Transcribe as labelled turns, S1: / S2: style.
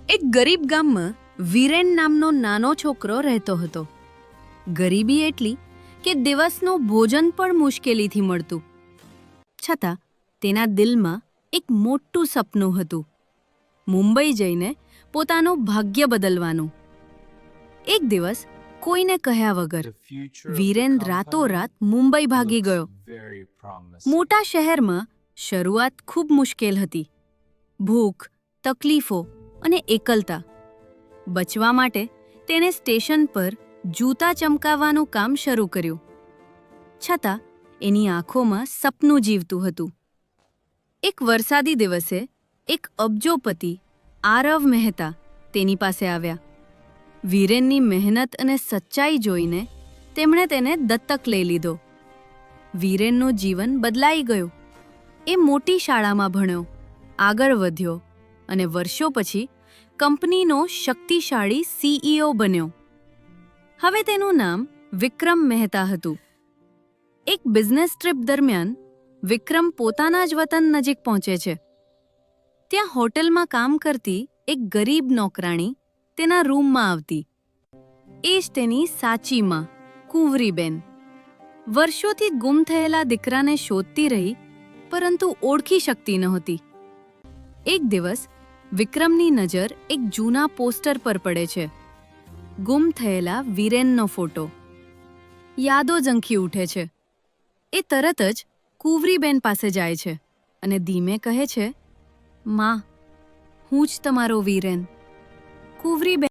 S1: એક ગરીબ ગામમાં વીરેન નામનો નાનો છોકરો રહેતો હતો. ગરીબી એટલી કે દિવસનું ભોજન પણ મુશ્કેલીથી મળતું. છતાં તેના દિલમાં એક મોટું સપનું હતું, મુંબઈ જઈને પોતાનું ભાગ્ય બદલવાનું. એક દિવસ કોઈને કહ્યા વગર વીરેન રાતોરાત મુંબઈ ભાગી ગયો. મોટા શહેરમાં શરૂઆત ખૂબ મુશ્કેલ હતી. ભૂખ, તકલીફો અને એકલતા. બચવા માટે તેણે સ્ટેશન પર જૂતા ચમકાવવાનું કામ શરૂ કર્યું. છતાં એની આંખોમાં સપનું જીવતું હતું. એક વરસાદી દિવસે એક અબજોપતિ આરવ મહેતા તેની પાસે આવ્યા. વીરેનની મહેનત અને સચ્ચાઈ જોઈને તેમણે તેને દત્તક લઈ લીધો. વીરેનનું જીવન બદલાઈ ગયું. એ મોટી શાળામાં ભણ્યો, આગળ વધ્યો અને વર્ષો પછી કંપનીનો શક્તિશાળી CEO બન્યો. હવે તેનું નામ વિક્રમ મહેતા હતું. એક બિઝનેસ ટ્રીપ દરમિયાન વિક્રમ પોતાના જ વતન નજીક પહોંચે છે. ત્યાં હોટેલમાં કામ કરતી એક ગરીબ નોકરાણી તેના રૂમમાં આવતી. એ જ તેની સાચી માં, કુંવરીબેન. વર્ષોથી ગુમ થયેલા દીકરાને શોધતી રહી, પરંતુ ઓળખી શકતી નહોતી. એક દિવસ વિક્રમની નજર એક જૂના પોસ્ટર પર પડે છે. ગુમ થયેલા વીરેનનો ફોટો. યાદો ઝંખી ઉઠે છે. એ તરત જ કુંવરીબેન પાસે જાય છે અને ધીમે કહે છે, "માં, હું જ તમારો વીરેન." કુંવરીબેન